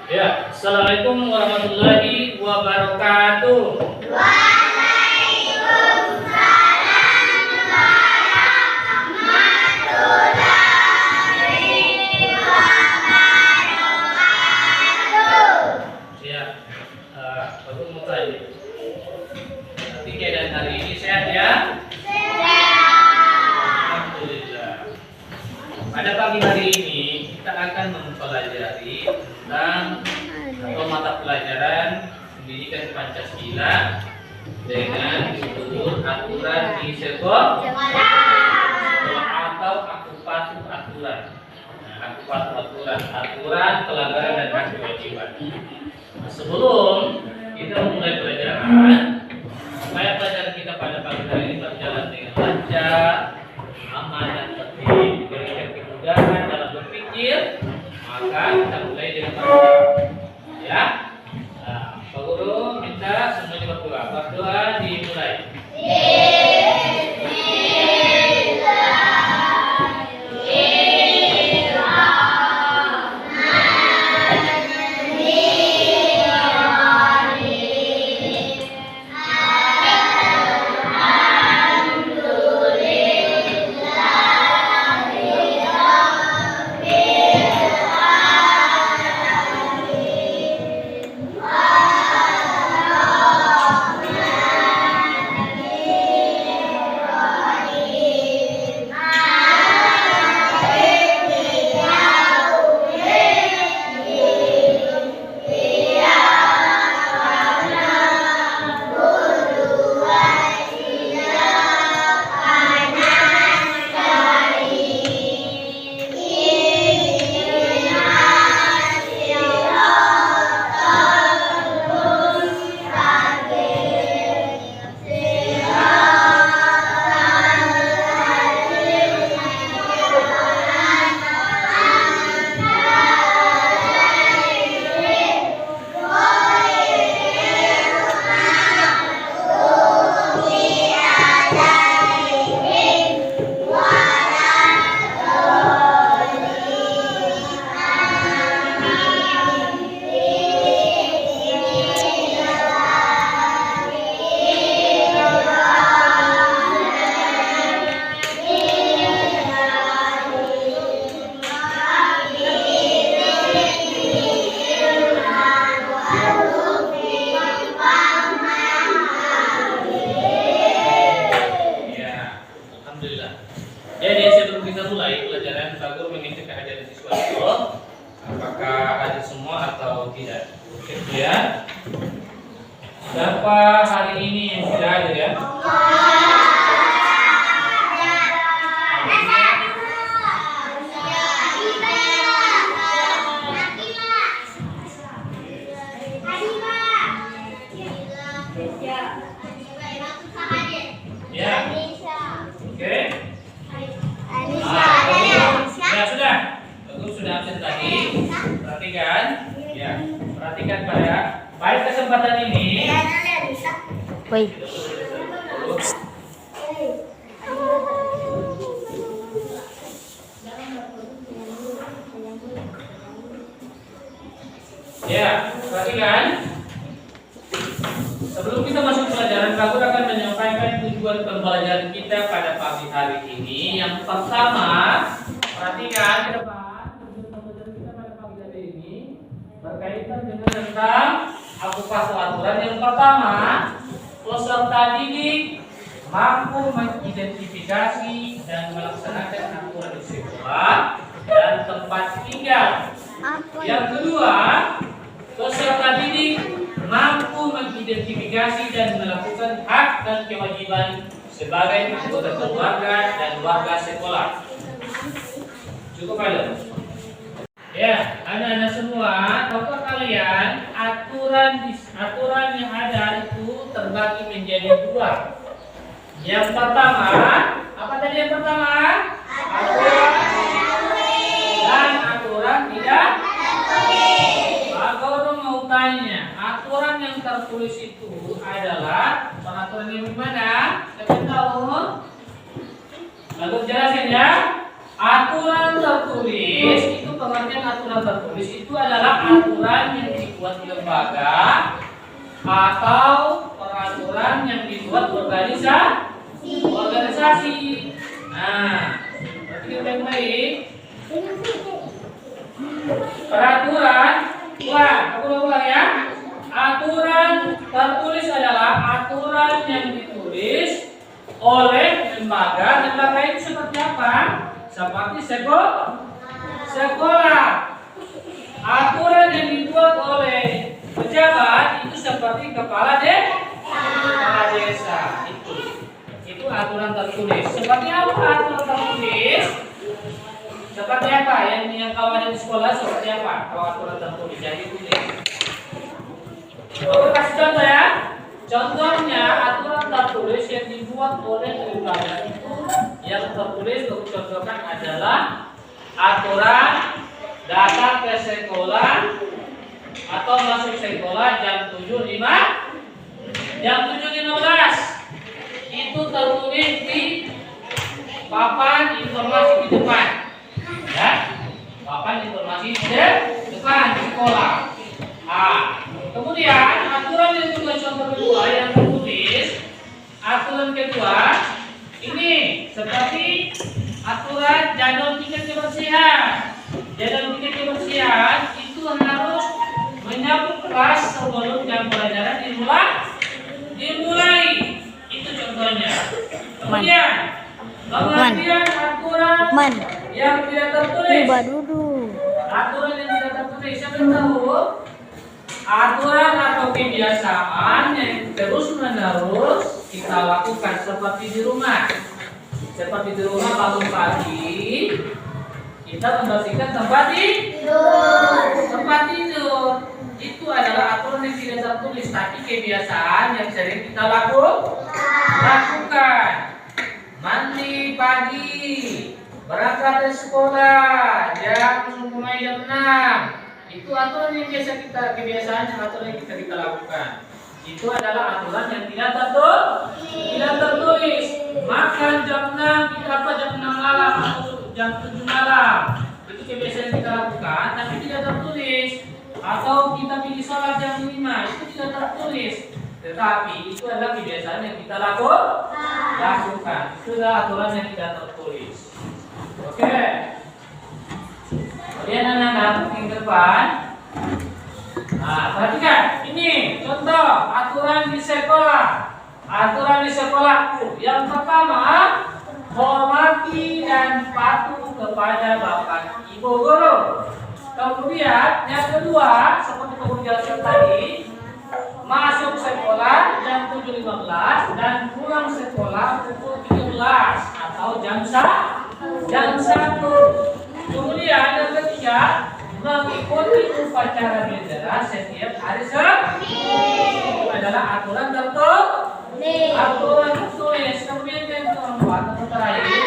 Ya, Assalamualaikum warahmatullahi wabarakatuh. Ya, bagus mau tanya. Nanti keadaan hari ini sehat ya? Alhamdulillah. Pada pagi hari ini kita akan mempelajari tentang atau mata pelajaran pendidikan Pancasila dengan judul aturan di sekolah atau akupatu aturan. Nah, akupatu aturan pelanggaran dan hak kewajiban. Nah, sebelum kita memulai pelajaran, supaya pelajaran kita pada pagi hari ini berjalan dengan lancar, aman dan tertib, diberikan kemudahan dalam berpikir, maka kita mulai dengan berdoa. Ya, Pak Guru minta semuanya berdoa. Berdoa dimulai. Jadi sebelum kita mulai pelajaran, Pak Guru mengintip kehadiran siswa itu, apakah hadir semua atau tidak? Oke ya. Siapa hari ini yang tidak hadir ya? Ya. Oke. Ya sudah, Bagus sudah absen tadi. Perhatikan, ya, perhatikan pada kesempatan ini. Woi. Ya, perhatikan. Sebelum kita masuk pelajaran, Bagus akan menyampaikan tujuan pembelajaran kita pada pagi hari ini. Yang pertama, perhatikan ke depan, tujuan pembelajaran kita pada pagi hari ini berkaitan dengan tentang akupatu aturan. Yang pertama, peserta didik mampu mengidentifikasi dan melaksanakan aturan di sekolah dan tempat tinggal. Yang kedua, peserta didik mampu mengidentifikasi dan melakukan hak dan kewajiban sebagai anggota keluarga dan warga sekolah. Cukup ada? Ya, anak-anak semua, tahukah kalian aturan yang ada itu terbagi menjadi dua. Yang pertama, apa tadi yang pertama? Aturan dan aturan tidak tertulis. Pak Guru mau tanya, aturan yang tertulis itu adalah peraturan yang gimana? Kalian tahu? Lalu jelasin ya. Aturan tertulis itu pengertian aturan tertulis itu adalah aturan yang dibuat lembaga atau peraturan yang dibuat organisasi. Nah, berarti kita baik-baik. Peraturan, ulang ya. Aturan tertulis adalah aturan yang ditulis oleh lembaga. Lembaga itu seperti apa? Seperti sekolah. Aturan yang dibuat oleh pejabat itu seperti kepala desa. Itu aturan tertulis. Seperti apa aturan tertulis? Seperti apa yang kalau ada di sekolah seperti apa? Kalau aturan tertulis jadi tulis. Oke, kasih contoh ya. Contohnya aturan tertulis yang dibuat oleh lembaga itu yang tertulis contohkan adalah aturan datang ke sekolah atau masuk sekolah jam 7.15. Itu tertulis di papan informasi di depan. Ya. Papan informasi di depan di sekolah. Kemudian aturan yang kedua, contoh kedua yang tertulis, aturan kedua ini seperti aturan jadwal tiket kebersihan. Jadwal tiket kebersihan itu harus menyambut kelas sebelum jam pelajaran dimulai. Itu contohnya. Kemudian pengertian aturan yang tidak tertulis. Aturan yang tidak tertulis, siapa yang tahu? Aturan atau kebiasaan yang terus-menerus kita lakukan seperti di rumah. Seperti di rumah bangun pagi kita membersihkan tempat tidur. Itu adalah aturan yang tidak tertulis tapi kebiasaan yang sering kita lakukan. Mandi pagi, berangkat ke sekolah mulai jam 6. Itu aturan yang kebiasaan yang kita lakukan. Itu adalah aturan yang tidak tertulis. Makan jam 6 kita jam 6 malam atau jam 7 malam. Itu kebiasaan yang kita lakukan tapi tidak tertulis. Atau kita pilih sholat jam 5 itu tidak tertulis. Tetapi itu adalah kebiasaan yang kita lakukan. Itu adalah aturan yang tidak tertulis. Oke. Kemudian anak-anak yang depan. Perhatikan ini contoh aturan di sekolah. Aturan di sekolahku. Yang pertama, hormati dan patuh kepada bapak ibu guru. Kemudian yang kedua, seperti penjelasan tadi, masuk sekolah jam 7.15 dan pulang sekolah pukul 13 atau jam 1. Kemudian yang ketiga, mengikuti upacara bendera setiap hari Senin. Itu adalah aturan tertulis. Kemudian yang keempat atau terakhir,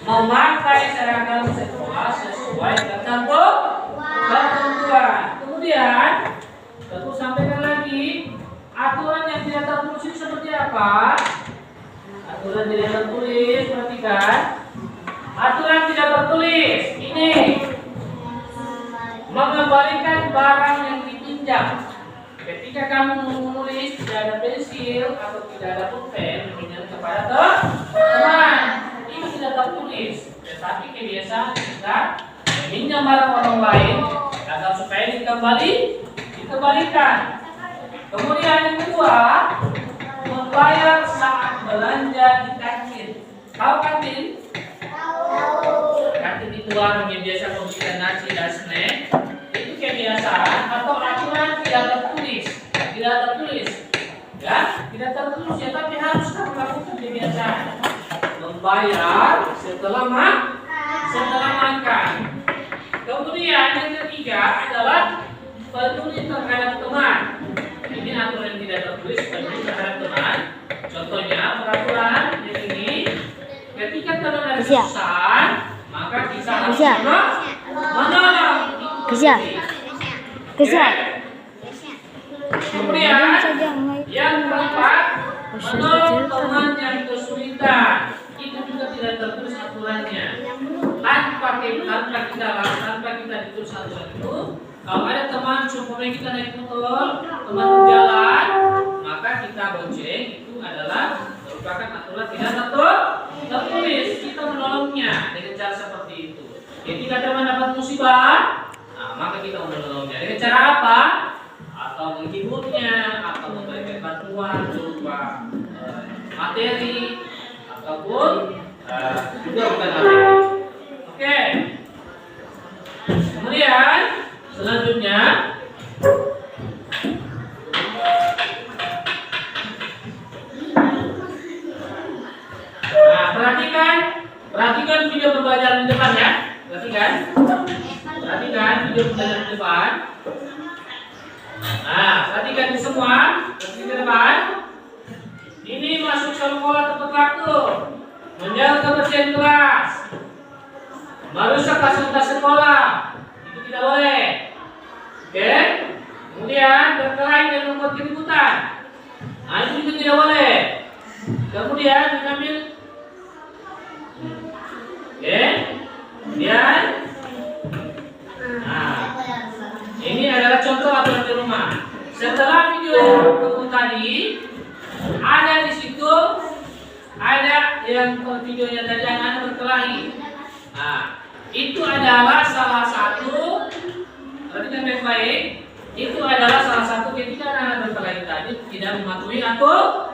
memakai seragam sekolah sesuai dengan ketentuan. Kemudian, tentu sampaikan lagi aturan yang tidak tertulis itu seperti apa? Aturan tidak tertulis, perhatikan. Aturan tidak tertulis ini mengembalikan barang yang dipinjam. Ketika kamu menulis tidak ada pensil atau tidak ada pulpen meminjam kepada teman, itu tidak tertulis. Tetapi kebiasaan kita meminjam barang orang lain agar supaya dikembalikan. Kemudian yang kedua, membayar saat belanja di kantin. Tahu kantin? Kantin itu warung yang biasa memberikan nasi dan snack. Itu kebiasaan atau aturan tidak tertulis. Ya, tidak tertulis ya, tapi harus kamu lakukan kebiasaan. Membayar setelah makan. Kemudian yang ketiga adalah peduli terhadap teman. Ini aturan yang tidak tertulis, peduli terhadap teman. Contohnya peraturan yang ini, ketika teman ada kesusahan, maka kita harus menolong. Kemudian yang keempat, menolong teman yang kesulitan. Itu juga tidak tertulis aturannya. tanpa kita ditulis aturan itu, kalau ada teman supaya kita naik motor, teman berjalan, maka kita bonceng itu adalah merupakan aturan tidak tertulis. Kita menolongnya dengan cara seperti itu. Ketika teman dapat musibah, nah, maka kita menolongnya dengan cara apa? Atau menghiburnya, atau memberikan bantuan berupa materi, ataupun juga bukan materi. Oke. Kemudian selanjutnya perhatikan video pembelajaran di depan ya. Perhatikan video pembelajaran di depan. Nah, perhatikan di semua, perhatikan di depan. Ini masuk sekolah tepat waktu, menjaga kebersihan kelas, merusak fasilitas sekolah, itu tidak boleh. Oke? Kemudian berkelahi dan membuat keributan, nah itu juga tidak boleh. Kemudian mengambil, oke? Kemudian, nah, ini adalah contoh aturan di rumah. Setelah video tadi, ada di situ, ada yang videonya tadi anak berkelahi. Nah, itu adalah salah satu, perhatikan baik-baik, itu adalah salah satu ketika anak berkelahi tadi tidak mematuhi aturan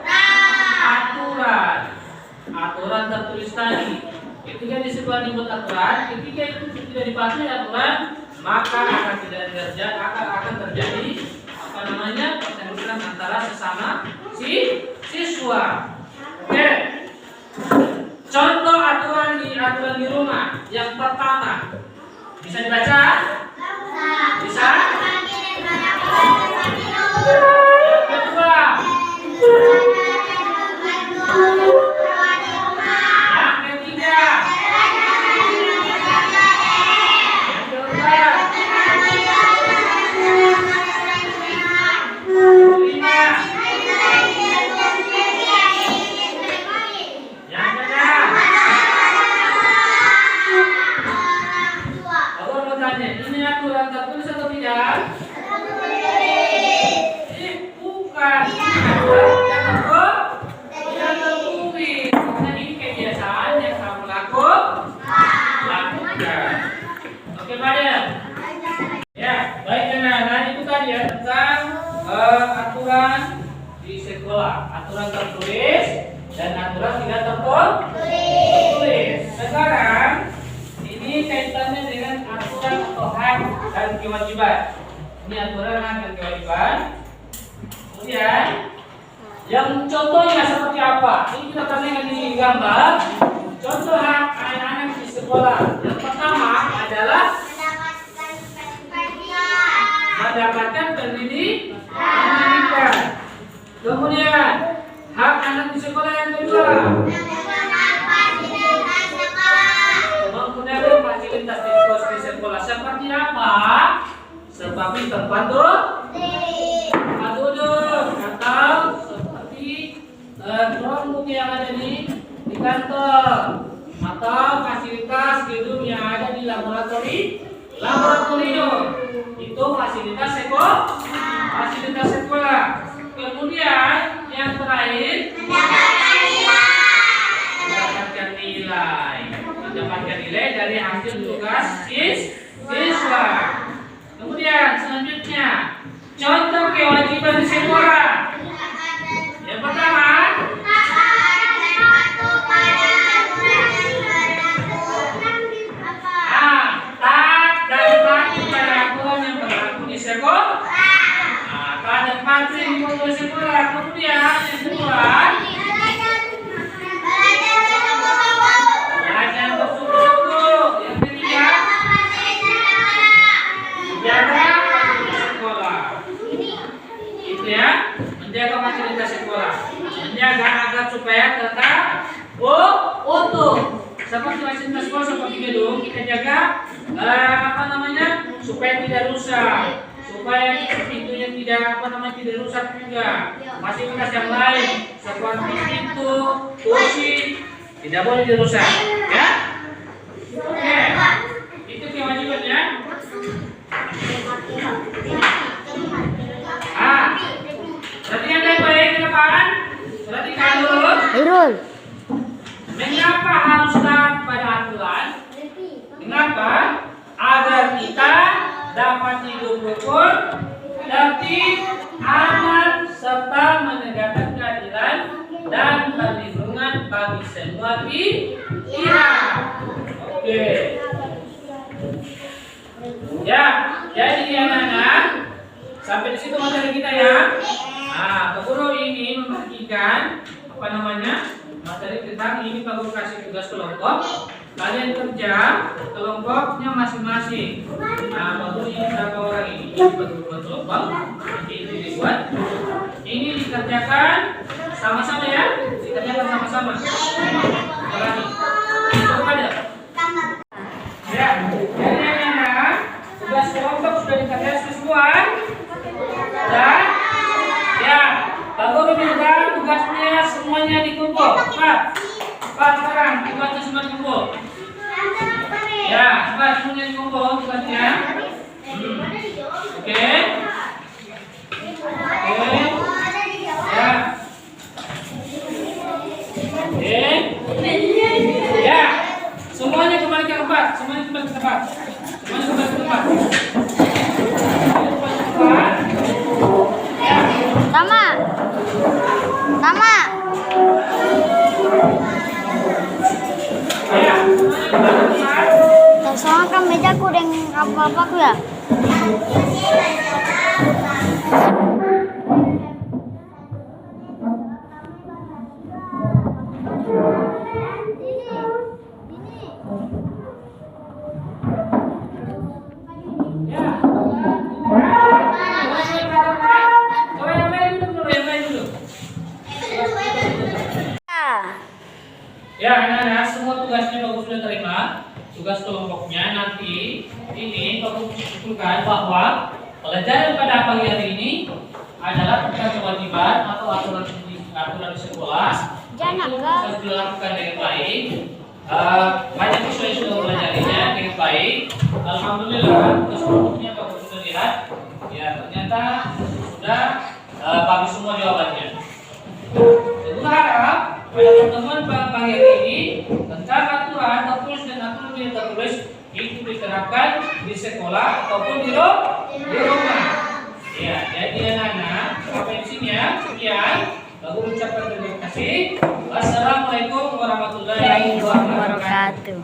tertulis tadi. Ketika disebut dibuat aturan, ketika itu tidak dipatuhi aturan, maka akan terjadi pertempuran antara sesama siswa. Oke. Contoh aturan di rumah. Yang pertama, bisa dibaca? Bisa? Yang kedua, yang ketiga, yang keempat, kelima, yang keenam. Aku mau tanya, ini aturan tertulis atau tidak? Bukan. Tidak tertulis. Karena ini kebiasaan yang kamu lakukan. Oke, Pak ya? Ya, baik nah itu tadi ya tentang aturan di sekolah, aturan tertulis dan aturan tidak tertulis. Sekarang ini kaitannya dengan aturan atau hak dan kewajiban. Ini aturan hak dan kewajiban. Kemudian yang contohnya seperti apa? Ini kita lihat di gambar. Contoh hak anak-anak di sekolah. Yang pertama adalah mendapatkan pendidikan. Kemudian hak anak di sekolah yang kedua, menggunakan fasilitas di sekolah. Seperti apa? Seperti tempat duduk atau seperti Chromebook yang ada di kantor, atau fasilitas gedung yang ada di laboratorium. Itu fasilitas sekolah. Kemudian yang terakhir, mendapatkan nilai dari hasil tugas siswa. Kemudian selanjutnya, contoh kewajiban di sekolah. Yang pertama, taat dan patuh pada aturan yang berlaku di sekolah. Taat dan patuh yang berlaku di sekolah. Kemudian yang kedua, belajar bersungguh-sungguh. Yang ketiga, menjaga fasilitas sekolah. Itu ya, menjaga fasilitas sekolah, menjaga agar supaya tetap utuh. Seperti fasilitas sekolah, seperti gedung, kita jaga supaya tidak rusak, supaya pintunya tidak tidak rusak juga. Fasilitas yang lain seperti pintu, kursi tidak boleh dirusak, ya. Oke. kalimatnya? Ah, perhatikan baik-baik ke depan. Perhatikan dulu. Irul. Mengapa harus taat pada aturan? Mengapa? Agar kita dapat hidup rukun, tertib, aman, serta menegakkan keadilan dan perlindungan bagi semua pihak. Oke. Ya, jadi anak-anak, sampai di situ materi kita ya. Nah, Pak Guru ini membagikan materi tentang ini Pak Guru kasih tugas kelompok. Kalian kerja kelompoknya masing-masing. Nah, Pak Guru ini berapa orang ini? Pak Guru buat kelompok. Nanti ini dibuat. Ini dikerjakan sama-sama ya. Dikerjakan sama-sama. Ulangi. Coba ada. Ya, jadi anak-anak, tugas kelompok sudah dikerjakan sesuai. Dan ya, Pak Guru minta tugasnya semuanya dikumpul. Pak sekarang tugasnya semua dikumpul. Ya, Pak semuanya dikumpul tugasnya. Oke. Oke. Ya. Oke. Ya. Semuanya kembali ke tempat. Semuanya kembali ke tempat. Semuanya kembali ke tempat. Tama. Tama. Ya. Soalnya kan meja aku yang apa-apa aku ya. Ya, anak-anak, semua tugasnya Pak Guru sudah terima. Tugas kelompoknya nanti ini Pak Guru simpulkan bahwa pelajaran pada pagi hari ini adalah tentang kewajiban atau aturan di sekolah. Itu harus dilakukan dengan baik. Banyak siswa yang sudah belajarnya dengan baik. Alhamdulillah, tugas kelompoknya Pak Guru sudah lihat. Ya, ternyata sudah bagus semua jawabannya. Saya harap pada pertemuan pagi hari ini tentang aturan tertulis dan aturan yang tertulis itu diterapkan di sekolah ataupun di rumah. Ya, jadi anak-anak sampai di sini ya. Sekian. Aku ucapkan terima kasih. Wassalamualaikum warahmatullahi wabarakatuh.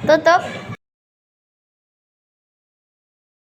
Tutup.